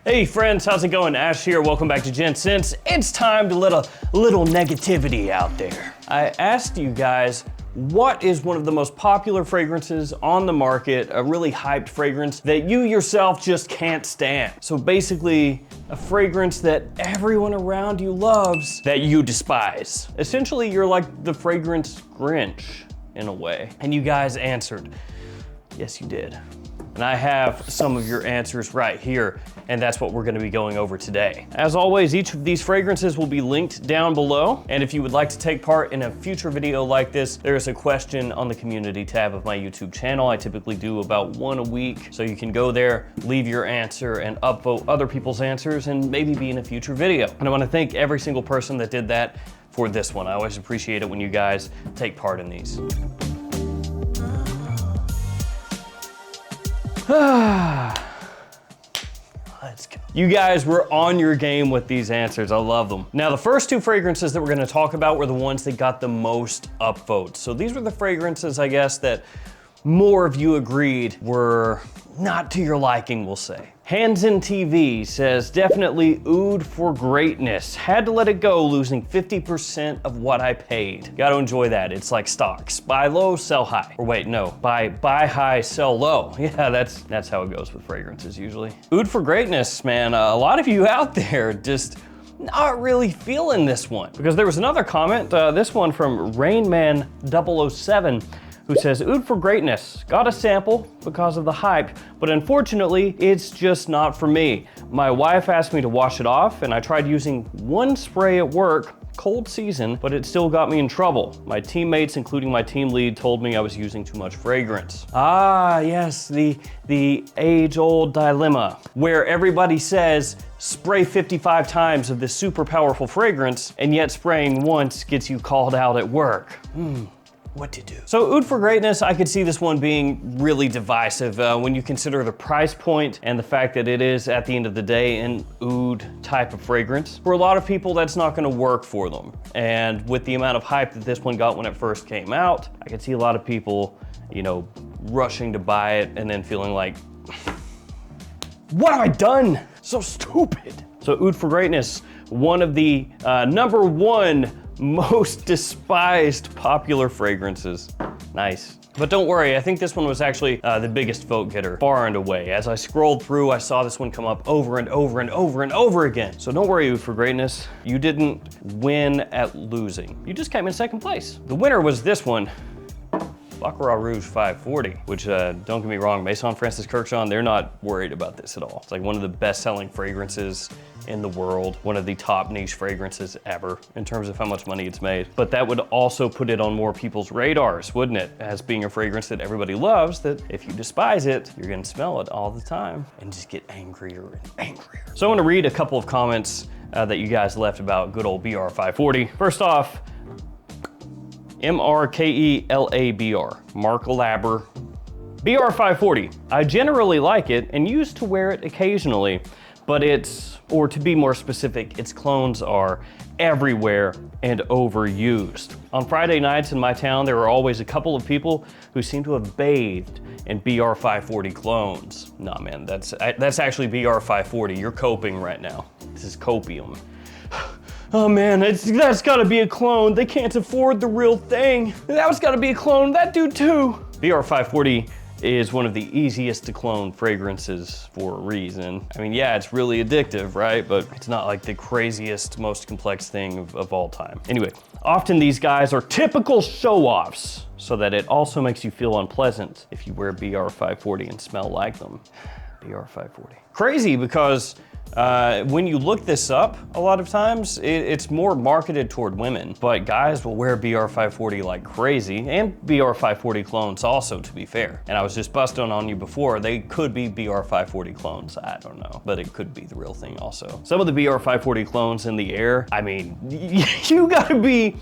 Hey friends, how's it going? Ash here, welcome back to Gents. It's time to let a little negativity out there. I asked you guys, what is one of the most popular fragrances on the market, a really hyped fragrance that you yourself just can't stand? So basically, a fragrance that everyone around you loves that you despise. Essentially, you're like the fragrance Grinch in a way. And you guys answered. Yes, you did. And I have some of your answers right here, and that's what we're gonna be going over today. As always, each of these fragrances will be linked down below, and if you would like to take part in a future video like this, there is a question on the community tab of my YouTube channel. I typically do about one a week, so you can go there, leave your answer, and upvote other people's answers, and maybe be in a future video. And I wanna thank every single person that did that for this one. I always appreciate it when you guys take part in these. Let's go. You guys were on your game with these answers. I love them. Now, the first two fragrances that we're gonna talk about were the ones that got the most upvotes. So these were the fragrances, I guess, that more of you agreed were not to your liking, we'll say. Hands in TV says, definitely Oud for Greatness. Had to let it go, losing 50% of what I paid. Gotta enjoy that. It's like stocks. Buy low, sell high. Or wait, no, buy high, sell low. Yeah, that's how it goes with fragrances usually. Oud for Greatness, man. A lot of you out there just not really feeling this one. Because there was another comment, this one from Rainman007, who says, Oud for Greatness. Got a sample because of the hype, but unfortunately, it's just not for me. My wife asked me to wash it off, and I tried using one spray at work, cold season, but it still got me in trouble. My teammates, including my team lead, told me I was using too much fragrance. Ah, yes, the age-old dilemma, where everybody says, spray 55 times of this super powerful fragrance, and yet spraying once gets you called out at work. What to do. So Oud for Greatness, I could see this one being really divisive when you consider the price point and the fact that it is, at the end of the day, an oud type of fragrance. For a lot of people, that's not gonna work for them. And with the amount of hype that this one got when it first came out, I could see a lot of people, you know, rushing to buy it and then feeling like, what have I done? So stupid. So Oud for Greatness, one of the #1 most despised popular fragrances. Nice. But don't worry, I think this one was actually the biggest vote getter, far and away. As I scrolled through, I saw this one come up over and over and over and over again. So don't worry, Oud for Greatness. You didn't win at losing. You just came in second place. The winner was this one, Baccarat Rouge 540, which don't get me wrong, Maison Francis Kurkdjian, they're not worried about this at all. It's like one of the best-selling fragrances in the world, one of the top niche fragrances ever in terms of how much money it's made. But that would also put it on more people's radars, wouldn't it? As being a fragrance that everybody loves, that if you despise it, you're gonna smell it all the time and just get angrier and angrier. So I wanna read a couple of comments that you guys left about good old BR 540. First off, MRKELABR, Mark Labber. BR 540, I generally like it and used to wear it occasionally, but or to be more specific, its clones are everywhere and overused. On Friday nights in my town, there were always a couple of people who seemed to have bathed in BR 540 clones. Nah, man, that's actually BR 540. You're coping right now. This is copium. Oh man, that's gotta be a clone. They can't afford the real thing. That's gotta be a clone, that dude too. BR 540 is one of the easiest to clone fragrances for a reason. I mean, yeah, it's really addictive, right? But it's not like the craziest, most complex thing of all time. Anyway, often these guys are typical show-offs, so that it also makes you feel unpleasant if you wear BR 540 and smell like them. BR 540. Crazy, because when you look this up, a lot of times it's more marketed toward women, but guys will wear BR 540 like crazy, and BR 540 clones also, to be fair. And I was just busting on you before, they could be BR 540 clones, I don't know, but it could be the real thing also. Some of the BR 540 clones in the air, I mean, you gotta be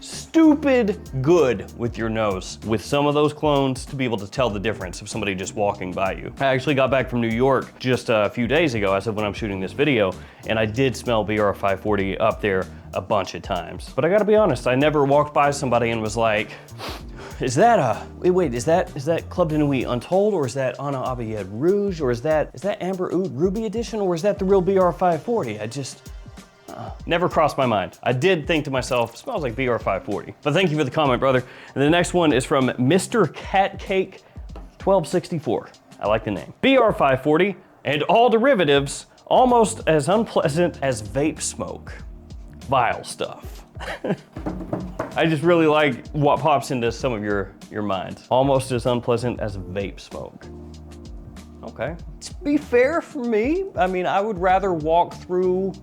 stupid good with your nose with some of those clones to be able to tell the difference of somebody just walking by you. I actually got back from New York just a few days ago, as of when I'm shooting this video, and I did smell BR 540 up there a bunch of times. But I gotta be honest, I never walked by somebody and was like, Is that wait, is that Club de Nuit Untold, or is that Anna Abiyed Rouge, or is that Amber Oud Ruby Edition, or is that the real BR540? I just, never crossed my mind. I did think to myself, smells like BR540. But thank you for the comment, brother. And the next one is from Mr. Cat Cake 1264. I like the name. BR540 and all derivatives, almost as unpleasant as vape smoke. Vile stuff. I just really like what pops into some of your minds. Almost as unpleasant as vape smoke. Okay. To be fair for me, I mean, I would rather walk through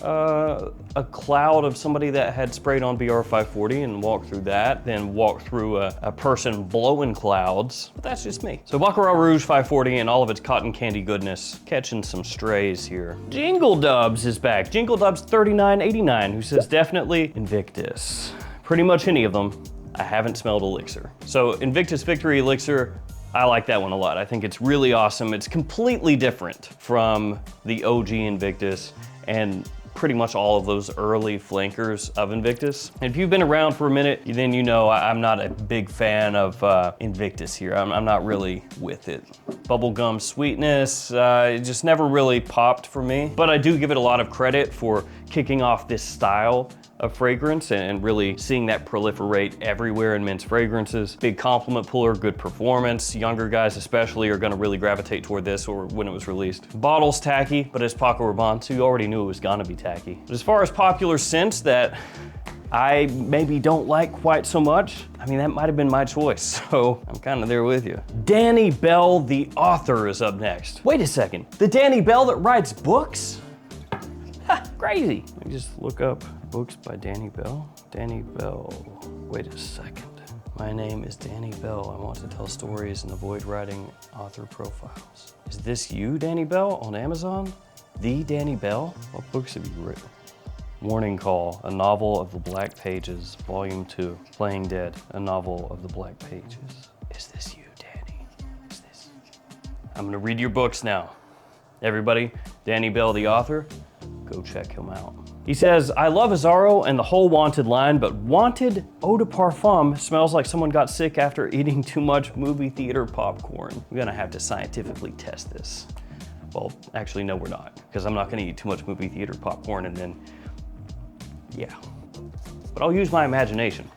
a cloud of somebody that had sprayed on BR540 and walk through that than walk through a person blowing clouds. But that's just me. So Baccarat Rouge 540 and all of its cotton candy goodness, catching some strays here. Jingle Dubs is back. Jingle Dubs 3989, who says definitely Invictus. Pretty much any of them. I haven't smelled Elixir. So Invictus Victory Elixir, I like that one a lot. I think it's really awesome. It's completely different from the OG Invictus and pretty much all of those early flankers of Invictus. And if you've been around for a minute, then you know I'm not a big fan of Invictus here. I'm not really with it. Bubblegum sweetness, it just never really popped for me. But I do give it a lot of credit for kicking off this style of fragrance and really seeing that proliferate everywhere in men's fragrances. Big compliment puller, good performance. Younger guys especially are gonna really gravitate toward this or when it was released. Bottle's tacky, but it's Paco Rabanne, so you already knew it was gonna be tacky. But as far as popular scents that I maybe don't like quite so much, I mean, that might have been my choice, so I'm kind of there with you. Danny Bell, the author, is up next. Wait a second, the Danny Bell that writes books? Ha, crazy. Let me just look up books by Danny Bell. Danny Bell, wait a second. My name is Danny Bell. I want to tell stories and avoid writing author profiles. Is this you, Danny Bell, on Amazon? The Danny Bell? What books have you written? Warning Call, a novel of the Black Pages, Volume 2. Playing Dead, a novel of the Black Pages. Is this you, Danny? Is this? I'm gonna read your books now. Everybody, Danny Bell, the author, go check him out. He says, I love Azzaro and the whole Wanted line, but Wanted Eau de Parfum smells like someone got sick after eating too much movie theater popcorn. We're gonna have to scientifically test this. Well, actually, no, we're not, because I'm not gonna eat too much movie theater popcorn and then, yeah. But I'll use my imagination.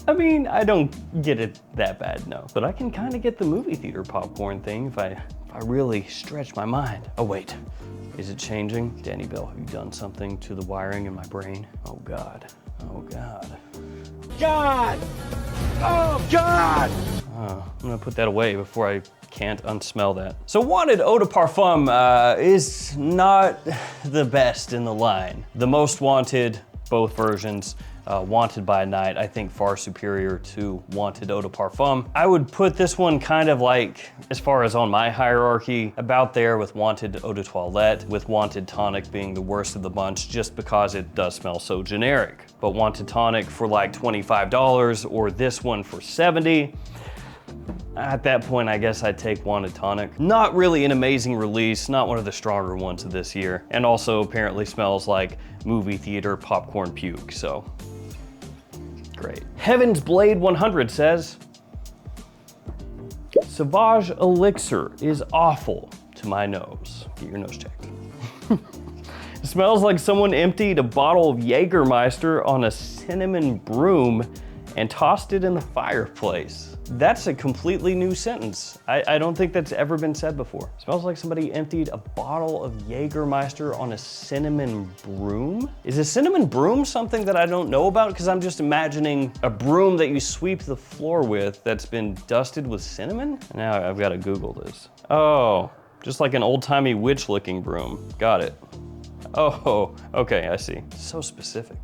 I mean, I don't get it that bad, no. But I can kind of get the movie theater popcorn thing if I really stretch my mind. Oh, wait. Is it changing? Danny Bell, have you done something to the wiring in my brain? Oh God, oh God. God! Oh God! I'm gonna put that away before I can't unsmell that. So Wanted Eau de Parfum is not the best in the line. The Most Wanted, both versions, Wanted by Night, I think far superior to Wanted Eau de Parfum. I would put this one kind of like, as far as on my hierarchy, about there with Wanted Eau de Toilette, with Wanted Tonic being the worst of the bunch just because it does smell so generic. But Wanted Tonic for like $25 or this one for $70, at that point, I guess I'd take Wanted Tonic. Not really an amazing release, not one of the stronger ones of this year, and also apparently smells like movie theater popcorn puke, so great. Heaven's Blade 100 says, Sauvage Elixir is awful to my nose. Get your nose checked. It smells like someone emptied a bottle of Jägermeister on a cinnamon broom and tossed it in the fireplace. That's a completely new sentence. I don't think that's ever been said before. It smells like somebody emptied a bottle of Jägermeister on a cinnamon broom? Is a cinnamon broom something that I don't know about? Because I'm just imagining a broom that you sweep the floor with that's been dusted with cinnamon? Now I've got to Google this. Oh, just like an old-timey witch-looking broom. Got it. Oh, okay, I see. So specific.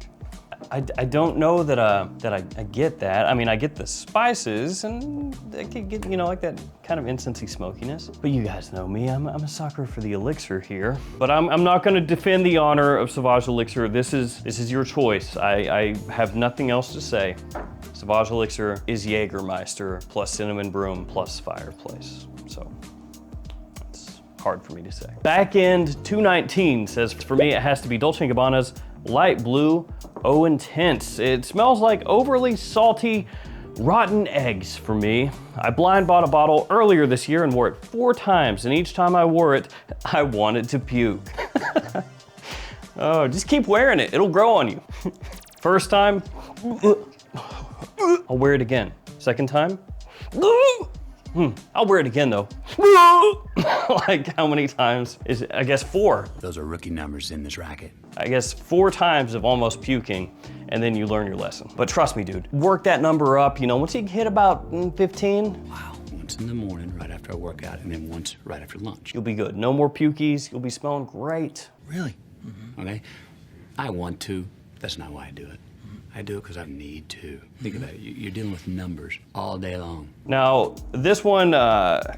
I don't know that I get that. I mean, I get the spices and I could get, you know, like that kind of incensey smokiness. But you guys know me, I'm a sucker for the Elixir here. But I'm not gonna defend the honor of Sauvage Elixir. This is your choice. I have nothing else to say. Sauvage Elixir is Jägermeister plus cinnamon broom plus fireplace. So it's hard for me to say. Backend 219 says, for me, it has to be Dolce & Gabbana's Light Blue Eau Intense. It smells like overly salty Rotten eggs for me. I blind bought a bottle earlier this year and wore it 4 times, and each time I wore it, I wanted to puke. Oh, just keep wearing it. It'll grow on you. First time, I'll wear it again. Second time, I'll wear it again though. Like how many times is it? I guess 4. Those are rookie numbers in this racket. I guess 4 times of almost puking, and then you learn your lesson. But trust me, dude, work that number up. You know, once you hit about 15, Wow, once in the morning right after I work out, and then once right after lunch. you'll be good. No more pukies. You'll be smelling great. Really? Okay. I want to. That's not why I do it. I do it because I need to. Think about it. You're dealing with numbers all day long. Now, this one,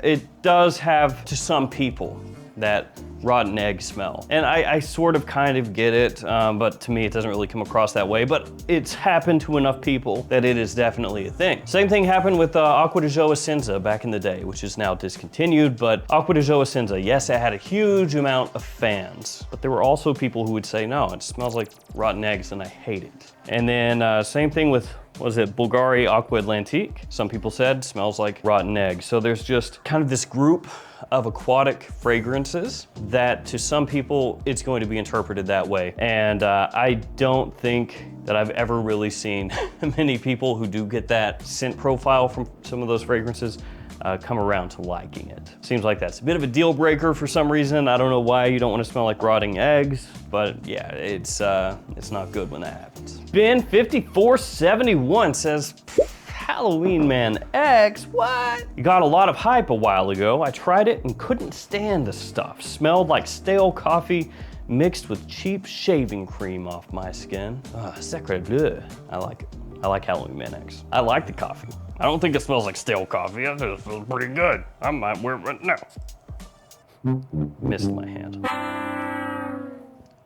it does have to some people that rotten egg smell. And I sort of kind of get it, but to me it doesn't really come across that way, but it's happened to enough people that it is definitely a thing. Same thing happened with Acqua di Gio Essenza back in the day, which is now discontinued, but Acqua di Gio Essenza, yes, it had a huge amount of fans, but there were also people who would say, no, it smells like rotten eggs and I hate it. And then same thing with, was it Bulgari Aqua Atlantique? Some people said smells like rotten eggs. So there's just kind of this group of aquatic fragrances that to some people, it's going to be interpreted that way. And I don't think that I've ever really seen many people who do get that scent profile from some of those fragrances come around to liking it. Seems like that's a bit of a deal breaker for some reason. I don't know why you don't want to smell like rotting eggs, but yeah, it's not good when that happens. Ben5471 says, Halloween Man X, what? You got a lot of hype a while ago. I tried it and couldn't stand the stuff. Smelled like stale coffee mixed with cheap shaving cream off my skin. Sacre bleu. I like it. I like Halloween Man X. I like the coffee. I don't think it smells like stale coffee. I think it smells pretty good. I might wear it right now. Missed my hand.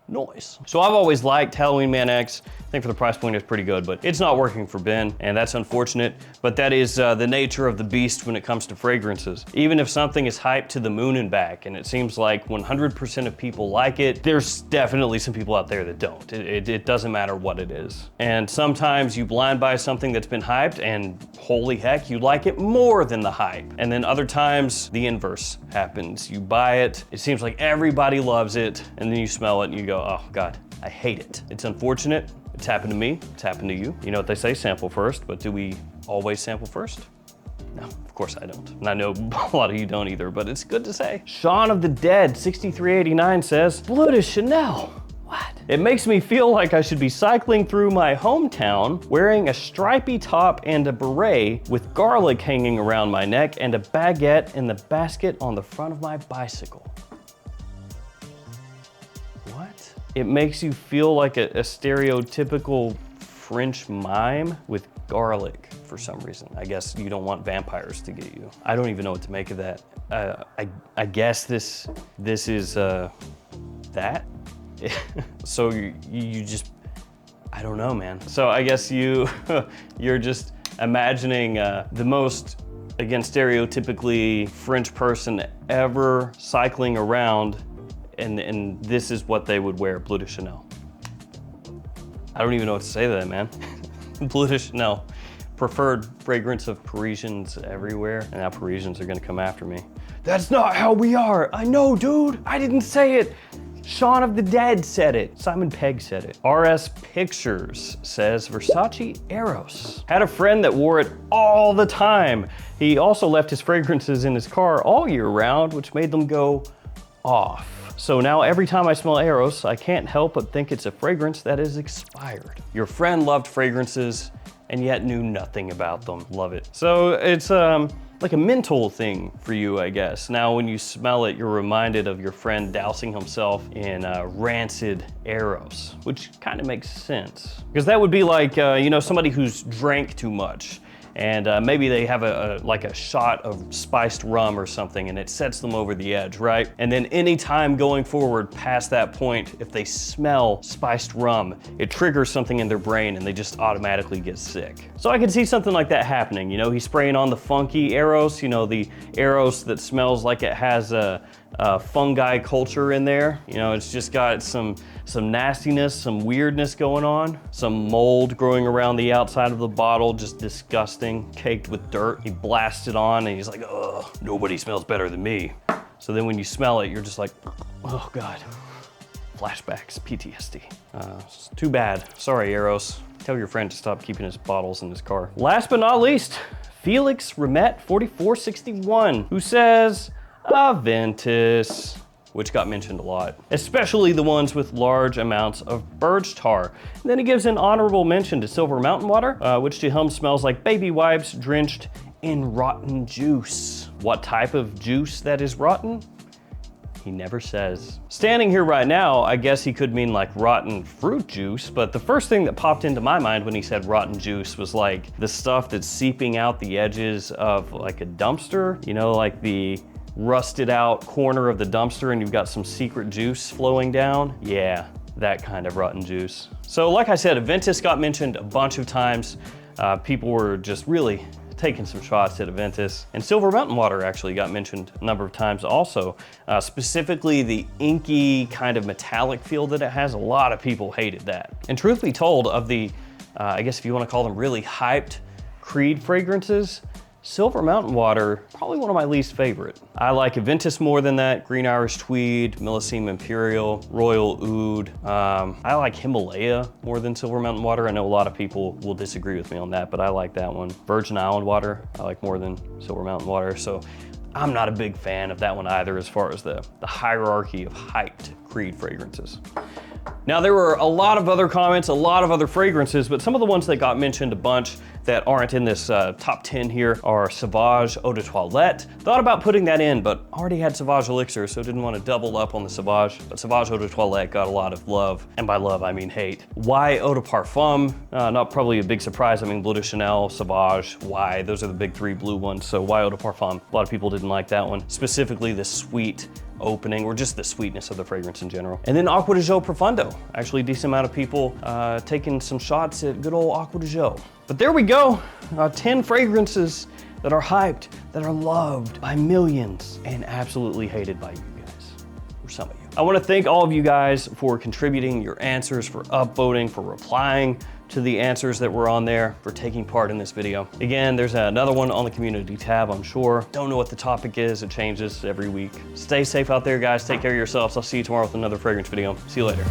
Noise. So I've always liked Halloween Man X. I think for the price point it's pretty good, but it's not working for Ben, and that's unfortunate, but that is the nature of the beast when it comes to fragrances. Even if something is hyped to the moon and back, and it seems like 100% of people like it, there's definitely some people out there that don't. It doesn't matter what it is. And sometimes you blind buy something that's been hyped, and holy heck, you like it more than the hype. And then other times, the inverse happens. You buy it, it seems like everybody loves it, and then you smell it and you go, oh God, I hate it. It's unfortunate. It's happened to me. It's happened to you. You know what they say, sample first, but do we always sample first? No, of course I don't. And I know a lot of you don't either, but it's good to say. Shaun of the Dead 6389 says, Bleu de Chanel. What? It makes me feel like I should be cycling through my hometown wearing a stripy top and a beret with garlic hanging around my neck and a baguette in the basket on the front of my bicycle. What? It makes you feel like a stereotypical French mime with garlic for some reason. I guess you don't want vampires to get you. I don't even know what to make of that. I guess this is that. So you just, I don't know, man. So I guess you're just imagining the most, again, stereotypically French person ever cycling around, and this is what they would wear, Bleu de Chanel. I don't even know what to say to that, man. Bleu de Chanel, preferred fragrance of Parisians everywhere, and now Parisians are gonna come after me. That's not how we are. I know, dude. I didn't say it. Shaun of the Dead said it. Simon Pegg said it. RS Pictures says Versace Eros. Had a friend that wore it all the time. He also left his fragrances in his car all year round, which made them go off. So now every time I smell Eros, I can't help but think it's a fragrance that is expired. Your friend loved fragrances and yet knew nothing about them. Love it. So it's like a mental thing for you, I guess. Now when you smell it, you're reminded of your friend dousing himself in rancid Eros, which kind of makes sense. Because that would be like, you know, somebody who's drank too much, and maybe they have like a shot of spiced rum or something, and it sets them over the edge, right? And then any time going forward past that point, if they smell spiced rum, it triggers something in their brain and they just automatically get sick. So I could see something like that happening. You know, he's spraying on the funky Eros, you know, the Eros that smells like it has fungi culture in there. You know, it's just got some nastiness, some weirdness going on, some mold growing around the outside of the bottle, just disgusting, caked with dirt. He blasts it on and he's like, ugh, nobody smells better than me. So then when you smell it, you're just like, oh God, flashbacks, PTSD. It's too bad. Sorry, Eros. Tell your friend to stop keeping his bottles in his car. Last but not least, Felix Remet 4461, who says, Invictus, which got mentioned a lot, especially the ones with large amounts of birch tar. And then he gives an honorable mention to Silver Mountain Water, which to him smells like baby wipes drenched in rotten juice. What type of juice that is rotten? He never says. Standing here right now, I guess he could mean like rotten fruit juice, but the first thing that popped into my mind when he said rotten juice was like the stuff that's seeping out the edges of like a dumpster, you know, like the rusted out corner of the dumpster and you've got some secret juice flowing down. Yeah, that kind of rotten juice. So like I said, Invictus got mentioned a bunch of times. People were just really taking some shots at Invictus. And Silver Mountain Water actually got mentioned a number of times also. Specifically the inky kind of metallic feel that it has, a lot of people hated that. And truth be told, of the, I guess if you want to call them really hyped Creed fragrances, Silver Mountain Water, probably one of my least favorite. I like Invictus more than that, Green Irish Tweed, Millesime Imperial, Royal Oud. I like Himalaya more than Silver Mountain Water. I know a lot of people will disagree with me on that, but I like that one. Virgin Island Water, I like more than Silver Mountain Water. So I'm not a big fan of that one either as far as the hierarchy of hyped Creed fragrances. Now there were a lot of other comments, a lot of other fragrances, but some of the ones that got mentioned a bunch that aren't in this top 10 here are Sauvage Eau de Toilette. Thought about putting that in, but already had Sauvage Elixir, so didn't want to double up on the Sauvage. But Sauvage Eau de Toilette got a lot of love, and by love I mean hate. Y Eau de Parfum, not probably a big surprise. I mean, Bleu de Chanel, Sauvage, Y, those are the big three blue ones. So Y Eau de Parfum, a lot of people didn't like that one. Specifically the sweet opening, or just the sweetness of the fragrance in general. And then Acqua di Gio Profondo. Actually, a decent amount of people taking some shots at good old Acqua di Gio. But there we go, 10 fragrances that are hyped, that are loved by millions, and absolutely hated by you guys, or some of you. I wanna thank all of you guys for contributing your answers, for upvoting, for replying to the answers that were on there, for taking part in this video. Again, there's another one on the community tab, I'm sure. Don't know what the topic is, it changes every week. Stay safe out there, guys. Take care of yourselves. I'll see you tomorrow with another fragrance video. See you later.